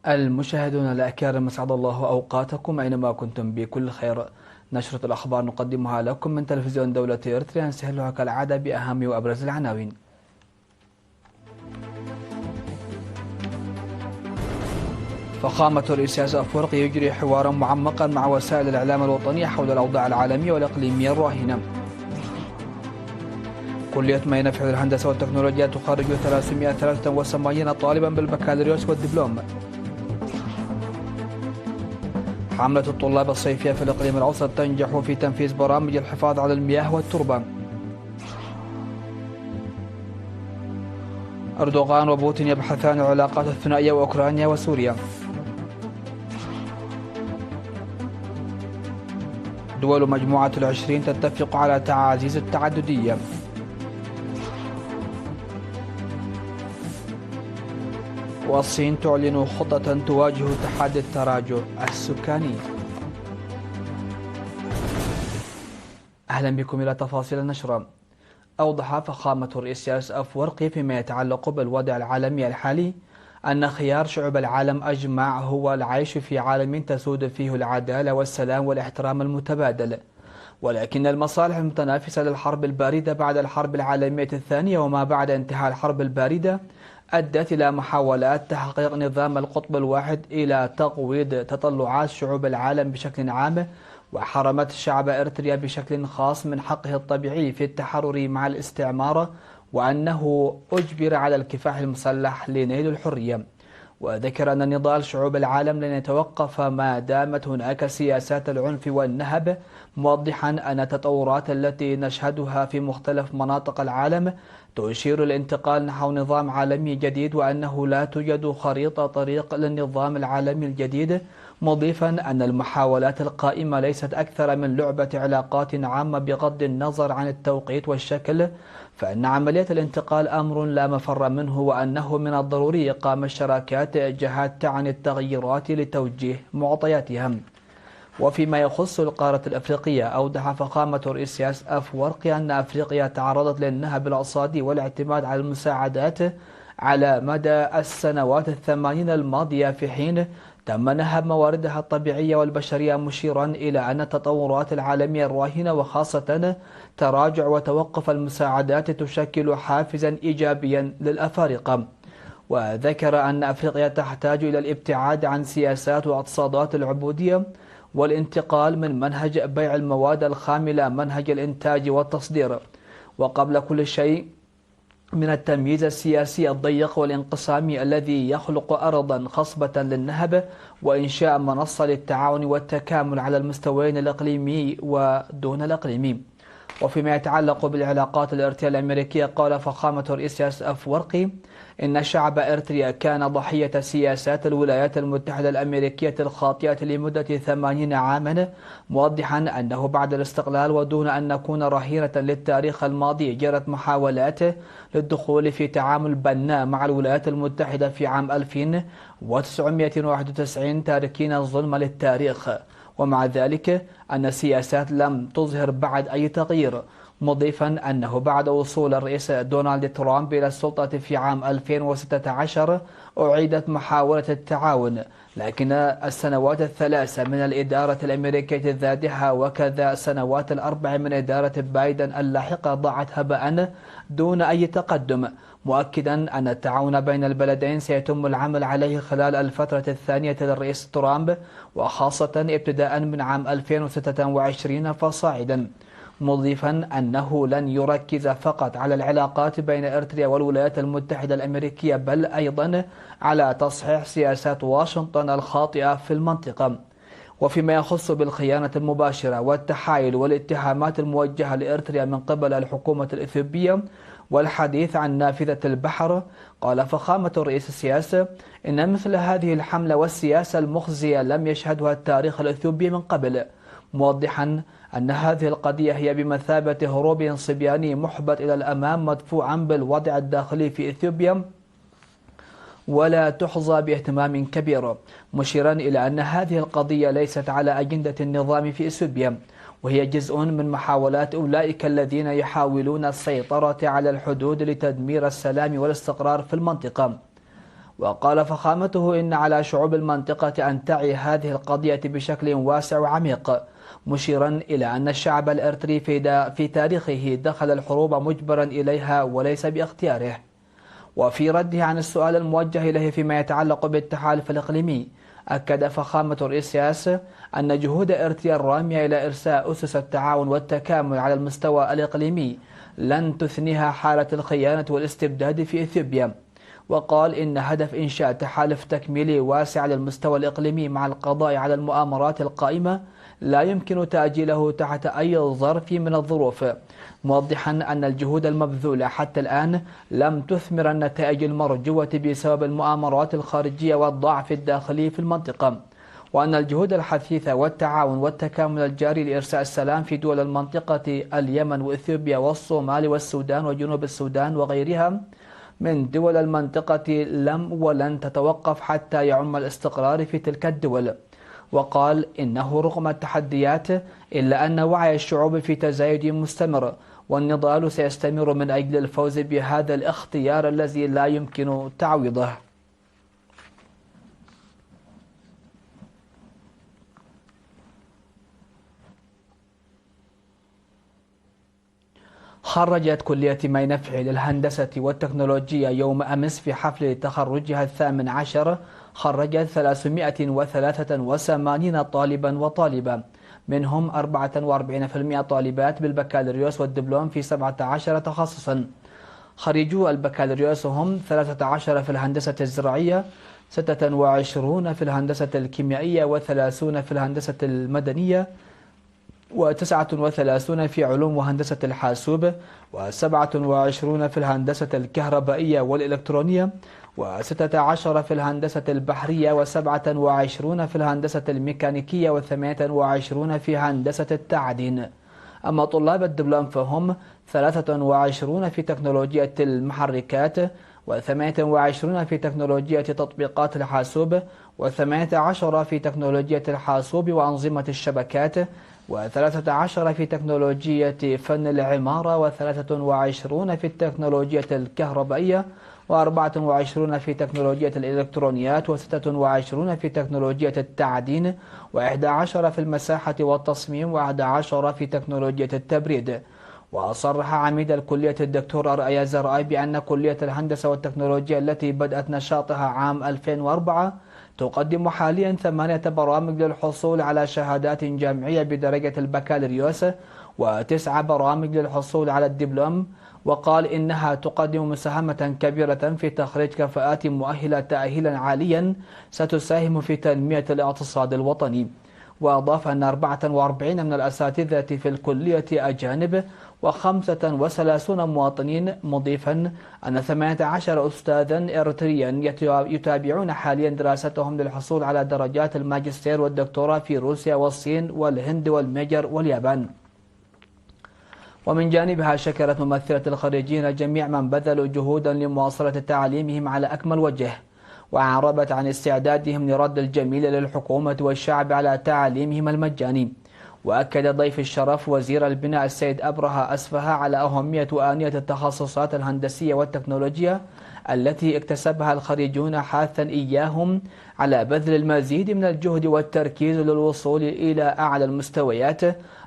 المشاهدون الأكارم، أسعد الله أوقاتكم أينما كنتم بكل خير. نشرة الأخبار نقدمها لكم من تلفزيون دولة إريتريا، نسهلها كالعادة بأهم وأبرز العناوين. فخامة الرئيس إسياس أفورقي يجري حوارا معمقا مع وسائل الإعلام الوطنية حول الأوضاع العالمية والإقليمية الراهنة. كلية ميناء في الهندسة والتكنولوجيا تخرج 383 طالبا بالبكالوريوس والدبلوم. حملة الطلاب الصيفية في الإقليم الأوسط تنجح في تنفيذ برامج الحفاظ على المياه والتربة. أردوغان وبوتين يبحثان العلاقات الثنائية وأوكرانيا وسوريا. دول مجموعة ال20 تتفق على تعزيز التعددية. والصين تعلن خطة تواجه تحدي التراجع السكاني. أهلا بكم إلى تفاصيل النشرة. أوضح فخامة الرئيس إسياس أفورقي فيما يتعلق بالوضع العالمي الحالي أن خيار شعوب العالم أجمع هو العيش في عالم تسود فيه العدالة والسلام والاحترام المتبادل، ولكن المصالح المتنافسة للحرب الباردة بعد الحرب العالمية الثانية وما بعد انتهاء الحرب الباردة أدت إلى محاولات تحقيق نظام القطب الواحد إلى تقويض تطلعات شعوب العالم بشكل عام، وحرمت شعب إريتريا بشكل خاص من حقه الطبيعي في التحرر مع الاستعمار، وأنه أجبر على الكفاح المسلح لنيل الحرية. وذكر أن نضال شعوب العالم لن يتوقف ما دامت هناك سياسات العنف والنهب، موضحا أن التطورات التي نشهدها في مختلف مناطق العالم تشير الانتقال نحو نظام عالمي جديد، وأنه لا توجد خريطة طريق للنظام العالمي الجديد، مضيفا أن المحاولات القائمة ليست أكثر من لعبة علاقات عامة بغض النظر عن التوقيت والشكل، فإن عملية الانتقال أمر لا مفر منه، وأنه من الضروري إقامة شراكات جهات تعني التغييرات لتوجيه معطياتها. وفيما يخص القارة الأفريقية، أوضح فخامة الرئيس إسياس أفورقي أن أفريقيا تعرضت للنهب الاقتصادي والاعتماد على المساعدات على مدى السنوات 80 الماضية، في حين تم نهب مواردها الطبيعية والبشرية، مشيرا إلى أن التطورات العالمية الراهنة وخاصة تراجع وتوقف المساعدات تشكل حافزا إيجابيا للأفارقة. وذكر أن أفريقيا تحتاج إلى الابتعاد عن سياسات واقتصادات العبودية والانتقال من منهج بيع المواد الخام إلى منهج الإنتاج والتصدير، وقبل كل شيء من التمييز السياسي الضيق والانقسامي الذي يخلق أرضا خصبة للنهب، وإنشاء منصة للتعاون والتكامل على المستويين الإقليمي ودون الإقليمي. وفيما يتعلق بالعلاقات الإريترية الأمريكية، قال فخامة الرئيس إسياس أفورقي إن شعب إريتريا كان ضحية سياسات الولايات المتحدة الأمريكية الخاطئة لمدة 80 عاما، موضحا أنه بعد الاستقلال ودون أن نكون رهينة للتاريخ الماضي جرت محاولات للدخول في تعامل بناء مع الولايات المتحدة في عام 1991 تاركين الظلم للتاريخ، ومع ذلك أن السياسات لم تظهر بعد أي تغيير، مضيفا أنه بعد وصول الرئيس دونالد ترامب إلى السلطة في عام 2016 أعيدت محاولة التعاون، لكن السنوات الثلاثة من الإدارة الأمريكية الذاتها وكذا السنوات الأربع من إدارة بايدن اللاحقة ضاعت هباء دون أي تقدم، مؤكدا أن التعاون بين البلدين سيتم العمل عليه خلال الفترة الثانية للرئيس ترامب، وخاصة ابتداء من عام 2026 فصاعدا، مضيفا أنه لن يركز فقط على العلاقات بين إريتريا والولايات المتحدة الأمريكية، بل أيضا على تصحيح سياسات واشنطن الخاطئة في المنطقة. وفيما يخص بالخيانة المباشرة والتحايل والاتهامات الموجهة لإريتريا من قبل الحكومة الإثيوبية والحديث عن نافذة البحر، قال فخامة الرئيس إسياس إن مثل هذه الحملة والسياسة المخزية لم يشهدها التاريخ الإثيوبي من قبل، موضحا أن هذه القضية هي بمثابة هروب صبياني محبط إلى الأمام مدفوعا بالوضع الداخلي في إثيوبيا ولا تحظى باهتمام كبير، مشيرا إلى أن هذه القضية ليست على أجندة النظام في إثيوبيا، وهي جزء من محاولات أولئك الذين يحاولون السيطرة على الحدود لتدمير السلام والاستقرار في المنطقة. وقال فخامته إن على شعوب المنطقة أن تعي هذه القضية بشكل واسع وعميق، مشيرا إلى أن الشعب الإريتري في تاريخه دخل الحروب مجبرا إليها وليس باختياره. وفي رده عن السؤال الموجه إليه فيما يتعلق بالتحالف الإقليمي، أكد فخامة الرئيس سياسي أن جهود إريتريا الرامية إلى إرساء أسس التعاون والتكامل على المستوى الإقليمي لن تثنيها حالة الخيانة والاستبداد في إثيوبيا. وقال إن هدف إنشاء تحالف تكميلي واسع على المستوى الإقليمي مع القضاء على المؤامرات القائمة لا يمكن تأجيله تحت أي ظرف من الظروف، موضحا أن الجهود المبذولة حتى الآن لم تثمر النتائج المرجوة بسبب المؤامرات الخارجية والضعف الداخلي في المنطقة، وأن الجهود الحثيثة والتعاون والتكامل الجاري لإرساء السلام في دول المنطقة اليمن وإثيوبيا والصومال والسودان وجنوب السودان وغيرها من دول المنطقة لم ولن تتوقف حتى يعم الاستقرار في تلك الدول. وقال إنه رغم التحديات إلا أن وعي الشعوب في تزايد مستمر، والنضال سيستمر من أجل الفوز بهذا الاختيار الذي لا يمكن تعويضه. خرجت كلية ماينفعل للهندسة والتكنولوجيا يوم أمس في حفل تخرجها 18 خرجت 383 طالبا وطالبة، منهم 44% طالبات بالبكالوريوس والدبلوم في 17 تخصصا. خريجو البكالوريوس هم 13 في الهندسة الزراعية، 26 في الهندسة الكيميائية، و30 في الهندسة المدنية، و39 في علوم وهندسة الحاسوب، و27 في الهندسة الكهربائية والإلكترونية، و16 في الهندسة البحرية، و27 في الهندسة الميكانيكية، و28 في هندسة التعدين. أما طلاب الدبلوم فهم 23 في تكنولوجيا المحركات، و28 في تكنولوجيا تطبيقات الحاسوب، و18 في تكنولوجيا الحاسوب وأنظمة الشبكات، و13 في تكنولوجيا فن العمارة، و23 في التكنولوجيا الكهربائية، و24 في تكنولوجيا الإلكترونيات، و26 في تكنولوجيا التعدين، و11 في المساحة والتصميم، و11 في تكنولوجيا التبريد. وصرح عميد الكلية الدكتور أرأي زرعي بأن كلية الهندسة والتكنولوجيا التي بدأت نشاطها عام 2004 تقدم حاليا 8 برامج للحصول على شهادات جامعية بدرجة البكالوريوس، و9 برامج للحصول على الدبلوم. وقال إنها تقدم مساهمة كبيرة في تخريج كفاءات مؤهلة تأهيلا عاليا ستساهم في تنمية الاقتصاد الوطني. وأضاف أن 44 من الأساتذة في الكلية أجانب، و35 مواطنين، مضيفا أن 18 أستاذا إريتريا يتابعون حاليا دراستهم للحصول على درجات الماجستير والدكتوراه في روسيا والصين والهند والمجر واليابان. ومن جانبها شكرت ممثلة الخريجين جميع من بذلوا جهودا لمواصلة تعليمهم على أكمل وجه، وعربت عن استعدادهم لرد الجميل للحكومة والشعب على تعليمهم المجاني. وأكد ضيف الشرف وزير البناء السيد أبرهة أسفها على أهمية وآنية التخصصات الهندسية والتكنولوجيا التي اكتسبها الخريجون، حاثا إياهم على بذل المزيد من الجهد والتركيز للوصول إلى أعلى المستويات،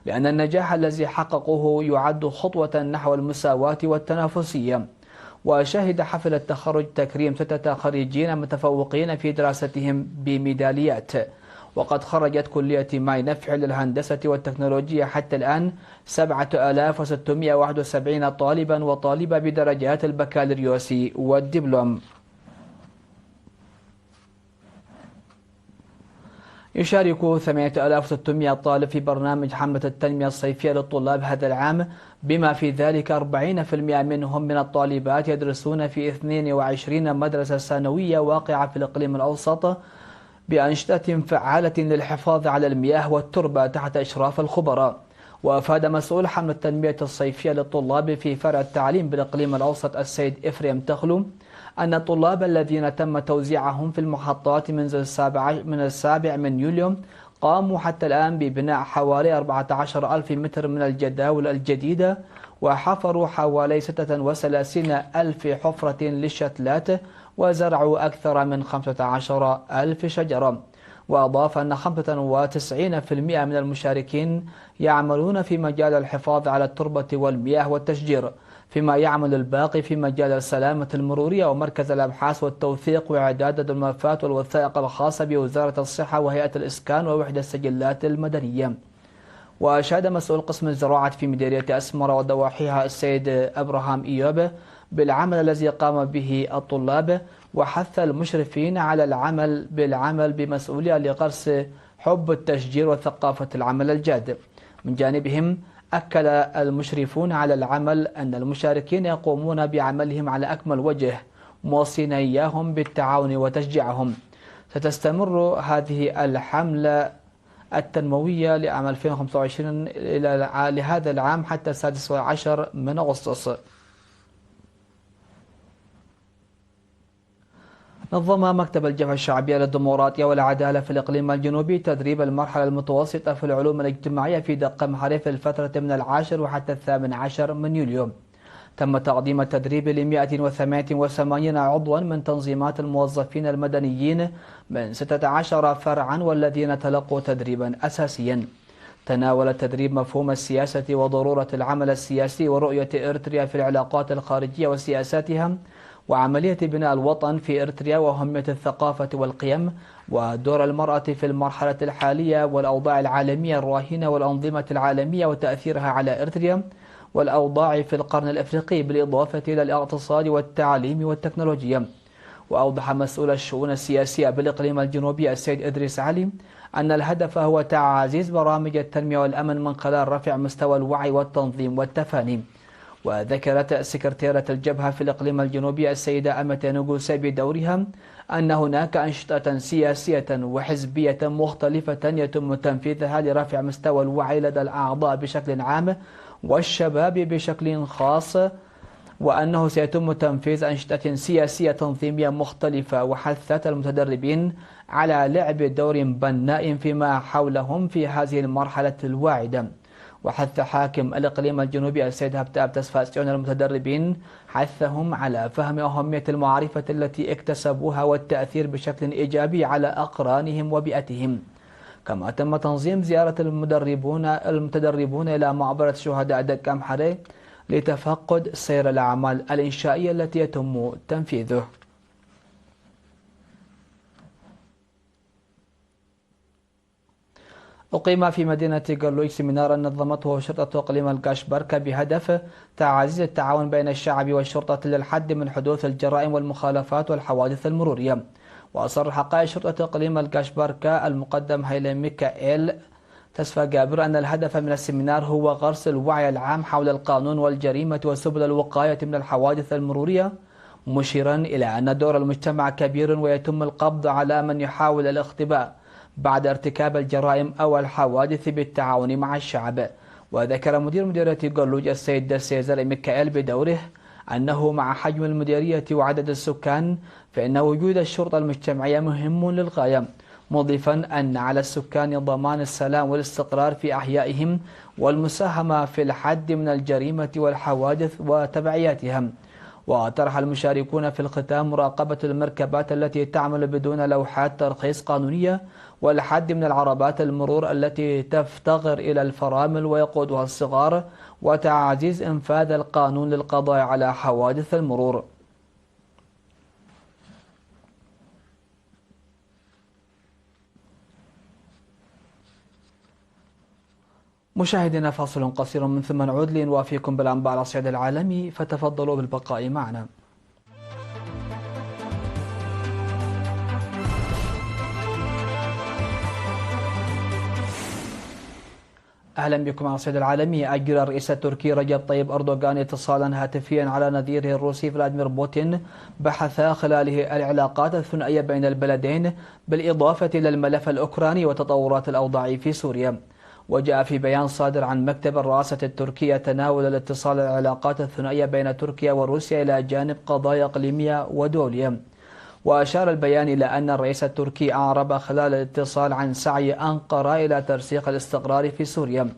لأن النجاح الذي حققوه يعد خطوة نحو المساواة والتنافسية. وشهد حفل التخرج تكريم 6 خريجين متفوقين في دراستهم بميداليات. وقد خرجت كلية ماينفعل للهندسة والتكنولوجيا حتى الآن 7671 طالبا وطالبة بدرجات البكالوريوس والدبلوم. يشارك 8600 طالب في برنامج حملة التنمية الصيفية للطلاب هذا العام، بما في ذلك 40% منهم من الطالبات يدرسون في 22 مدرسة ثانوية واقعة في الإقليم الأوسط بأنشطة فعالة للحفاظ على المياه والتربة تحت إشراف الخبراء. وأفاد مسؤول حملة التنمية الصيفية للطلاب في فرع التعليم بالإقليم الأوسط السيد إفريم تخلو أن الطلاب الذين تم توزيعهم في المحطات من 7 من يوليو قاموا حتى الآن ببناء حوالي 14,000 متر من الجداول الجديدة، وحفروا حوالي 36,000 حفرة للشتلات، وزرعوا أكثر من 15 ألف شجرة. وأضاف أن 95% من المشاركين يعملون في مجال الحفاظ على التربة والمياه والتشجير، فيما يعمل الباقي في مجال السلامة المرورية ومركز الأبحاث والتوثيق وإعداد الملفات والوثائق الخاصة بوزارة الصحة وهيئة الإسكان ووحدة السجلات المدنية. وأشاد مسؤول قسم الزراعة في مديرية أسمرة وضواحيها السيد أبراهام إيوب بالعمل الذي قام به الطلاب، وحث المشرفين على بالعمل بمسؤولية لغرس حب التشجير وثقافة العمل الجاد. من جانبهم أكد المشرفون على العمل أن المشاركين يقومون بعملهم على أكمل وجه، موصين إياهم بالتعاون وتشجيعهم. ستستمر هذه الحملة التنموية لعام 2025 لهذا العام حتى 16 من أغسطس. نظم مكتب الجبهة الشعبية للديمقراطية والعدالة في الإقليم الجنوبي تدريب المرحلة المتوسطة في العلوم الاجتماعية في دق محرف الفترة من 10 وحتى 18 من يوليو. تم تقديم التدريب ل 188 عضوا من تنظيمات الموظفين المدنيين من 16 فرعا والذين تلقوا تدريبا أساسيا. تناول التدريب مفهوم السياسة وضرورة العمل السياسي ورؤية إريتريا في العلاقات الخارجية وسياساتها، وعملية بناء الوطن في إريتريا وأهمية الثقافة والقيم، ودور المرأة في المرحلة الحالية والأوضاع العالمية الراهنة والأنظمة العالمية وتأثيرها على إريتريا والأوضاع في القرن الأفريقي، بالإضافة إلى الاقتصاد والتعليم والتكنولوجيا. وأوضح مسؤول الشؤون السياسية بالإقليم الجنوبي السيد إدريس علي أن الهدف هو تعزيز برامج التنمية والأمن من خلال رفع مستوى الوعي والتنظيم والتفاني. وذكرت سكرتيرة الجبهة في الإقليم الجنوبي السيدة أمة نغوسي بدورها أن هناك أنشطة سياسية وحزبية مختلفة يتم تنفيذها لرفع مستوى الوعي لدى الأعضاء بشكل عام والشباب بشكل خاص، وأنه سيتم تنفيذ أنشطة سياسية تنظيمية مختلفة، وحثت المتدربين على لعب دور بناء فيما حولهم في هذه المرحلة الواعدة. وحث حاكم الإقليم الجنوبي السيد هبتاب تسفاسيون المتدربين حثهم على فهم أهمية المعرفة التي اكتسبوها والتأثير بشكل إيجابي على أقرانهم وبيئتهم. كما تم تنظيم زيارة المتدربون إلى مقبرة شهداء دك أمحري لتفقد سير الأعمال الإنشائية التي يتم تنفيذه. أقيم في مدينة قرلوج سيمينارا نظمته شرطة إقليم الكاشبركة بهدف تعزيز التعاون بين الشعب والشرطة للحد من حدوث الجرائم والمخالفات والحوادث المرورية. وأصرح قائد شرطة إقليم الكاشبركة المقدم هيلي ميكائيل تسفى جابر أن الهدف من السيمينار هو غرس الوعي العام حول القانون والجريمة وسبل الوقاية من الحوادث المرورية، مشيرا إلى أن دور المجتمع كبير ويتم القبض على من يحاول الاختباء بعد ارتكاب الجرائم أو الحوادث بالتعاون مع الشعب. وذكر مدير مديرية قرلوج السيد سيزر ميكائيل بدوره أنه مع حجم المديرية وعدد السكان فإن وجود الشرطة المجتمعية مهم للغاية، مضيفا أن على السكان ضمان السلام والاستقرار في أحيائهم والمساهمة في الحد من الجريمة والحوادث وتبعياتها. وطرح المشاركون في الختام مراقبة المركبات التي تعمل بدون لوحات ترخيص قانونية والحد من العربات المرور التي تفتقر إلى الفرامل ويقودها الصغار، وتعزيز إنفاذ القانون للقضاء على حوادث المرور. مشاهدينا فاصل قصير من ثم نعود لنوافيكم بالأنباء على الصعيد العالمي، فتفضلوا بالبقاء معنا. أهلا بكم على الصعيد العالمي. أجرى الرئيس التركي رجب طيب أردوغان اتصالا هاتفيا على نظيره الروسي فلاديمير بوتين بحث خلاله العلاقات الثنائية بين البلدين بالإضافة إلى الملف الأوكراني وتطورات الأوضاع في سوريا. وجاء في بيان صادر عن مكتب الرئاسة التركية تناول الاتصال العلاقات الثنائية بين تركيا وروسيا إلى جانب قضايا إقليمية ودولية. وأشار البيان إلى أن الرئيس التركي أعرب خلال الاتصال عن سعي أنقرة إلى ترسيخ الاستقرار في سوريا.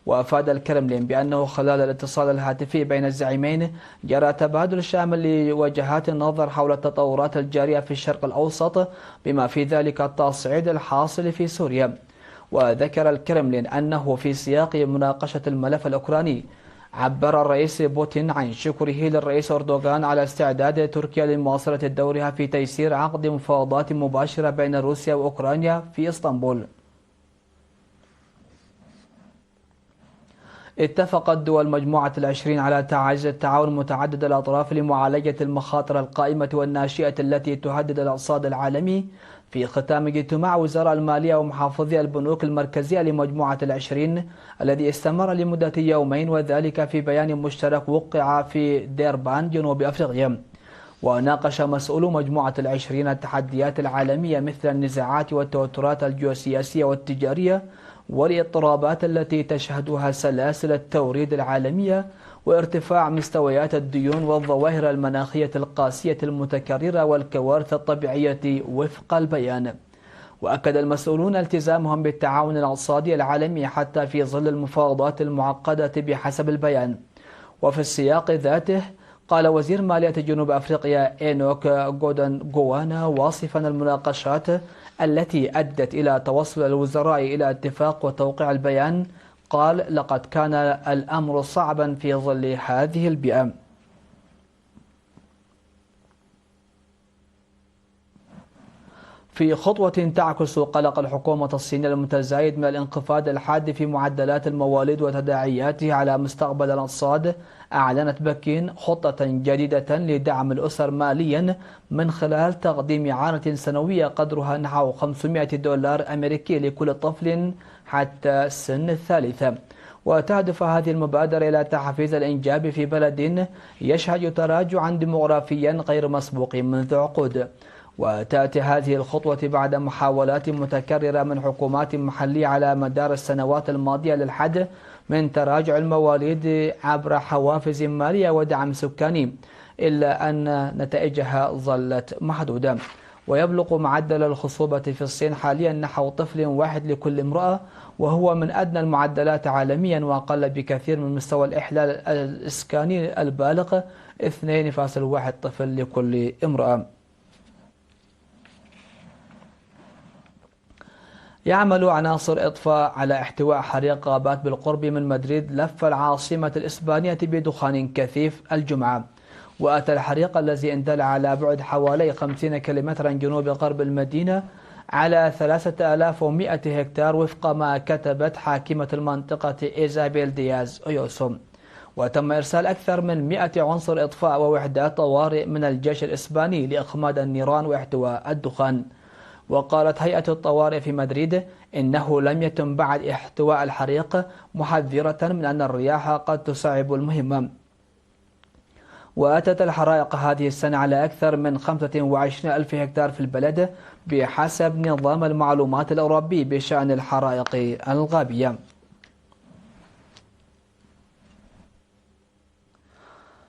وأفاد الكرملين بأنه خلال الاتصال الهاتفي بين الزعيمين جرى تبادل شامل لوجهات النظر حول التطورات الجارية في الشرق الأوسط بما في ذلك التصعيد الحاصل في سوريا. وذكر الكرملين أنه في سياق مناقشة الملف الأوكراني عبر الرئيس بوتين عن شكره للرئيس أردوغان على استعداد تركيا لمواصلة دورها في تيسير عقد مفاوضات مباشرة بين روسيا وأوكرانيا في إسطنبول. اتفقت دول مجموعة العشرين على تعزيز التعاون متعدد الأطراف لمعالجة المخاطر القائمة والناشئة التي تهدد الاقتصاد العالمي في ختام اجتماع وزراء المالية ومحافظي البنوك المركزية لمجموعة العشرين الذي استمر لمدة يومين، وذلك في بيان مشترك وقع في ديربان جنوب أفريقيا. وناقش مسؤولو مجموعة العشرين التحديات العالمية مثل النزاعات والتوترات الجيوسياسية والتجارية والاضطرابات التي تشهدها سلاسل التوريد العالمية وارتفاع مستويات الديون والظواهر المناخية القاسية المتكررة والكوارث الطبيعية وفق البيان. وأكد المسؤولون التزامهم بالتعاون الاقتصادي العالمي حتى في ظل المفاوضات المعقدة بحسب البيان. وفي السياق ذاته قال وزير مالية جنوب أفريقيا إينوك غودن غوانا واصفا المناقشات التي أدت إلى توصل الوزراء إلى اتفاق وتوقيع البيان، قال لقد كان الأمر صعبا في ظل هذه البيئة. في خطوة تعكس قلق الحكومة الصينية المتزايد من الانخفاض الحاد في معدلات المواليد وتداعياته على مستقبل الاقتصاد، أعلنت بكين خطة جديدة لدعم الأسر ماليا من خلال تقديم إعانة سنوية قدرها نحو $500 أمريكي لكل طفل حتى سن الثالثة. وتهدف هذه المبادرة إلى تحفيز الإنجاب في بلد يشهد تراجعا ديموغرافيا غير مسبوق منذ عقود. وتأتي هذه الخطوة بعد محاولات متكررة من حكومات محلية على مدار السنوات الماضية للحد من تراجع المواليد عبر حوافز مالية ودعم سكاني، إلا أن نتائجها ظلت محدودة. ويبلغ معدل الخصوبة في الصين حاليا نحو طفل واحد لكل امرأة، وهو من أدنى المعدلات عالميا وأقل بكثير من مستوى الإحلال الإسكاني البالغ 2.1 طفل لكل امرأة. يعمل عناصر إطفاء على احتواء حريق غابات بالقرب من مدريد لف العاصمة الإسبانية بدخان كثيف الجمعة. وأتى الحريق الذي اندلع على بعد حوالي 50 كيلومترا جنوب غرب المدينة على 3100 هكتار وفق ما كتبت حاكمة المنطقة إيزابيل دياز أيوسو. وتم إرسال أكثر من 100 عنصر إطفاء ووحدات طوارئ من الجيش الإسباني لإخماد النيران واحتواء الدخان. وقالت هيئة الطوارئ في مدريد إنه لم يتم بعد احتواء الحريق، محذرة من أن الرياح قد تصعب المهمة. وأتت الحرائق هذه السنة على أكثر من 25,000 هكتار في البلد بحسب نظام المعلومات الأوروبي بشأن الحرائق الغابية.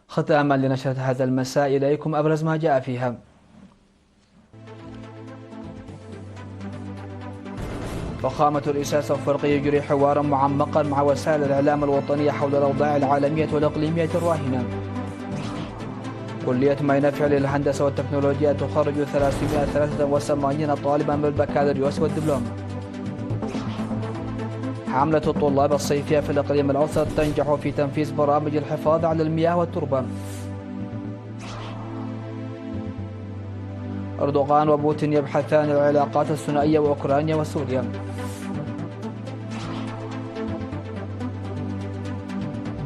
ختاما لنشرة هذا المساء إليكم أبرز ما جاء فيها. فخامة الرئاسة الأفريقية يجري حوارا معمقا مع وسائل الإعلام الوطنية حول الأوضاع العالمية والإقليمية الراهنة. كلية ماينافع للهندسة والتكنولوجيا تخرج 383 طالبا بالبكالوريوس والدبلوم. حملة الطلاب الصيفية في الإقليم الأوسط تنجح في تنفيذ برامج الحفاظ على المياه والتربة. أردوغان وبوتين يبحثان العلاقات الثنائية وأوكرانيا وسوريا.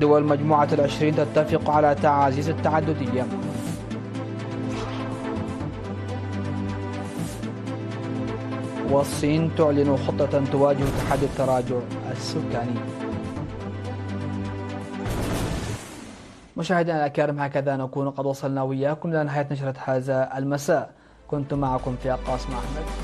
دول مجموعة العشرين تتفق على تعزيز التعددية. والصين تعلن خطة تواجه تحدي التراجع السكاني. مشاهدينا الأكارم، هكذا نكون قد وصلنا وإياكم إلى نهاية نشرة هذا المساء. كنت معكم في قاسم أحمد.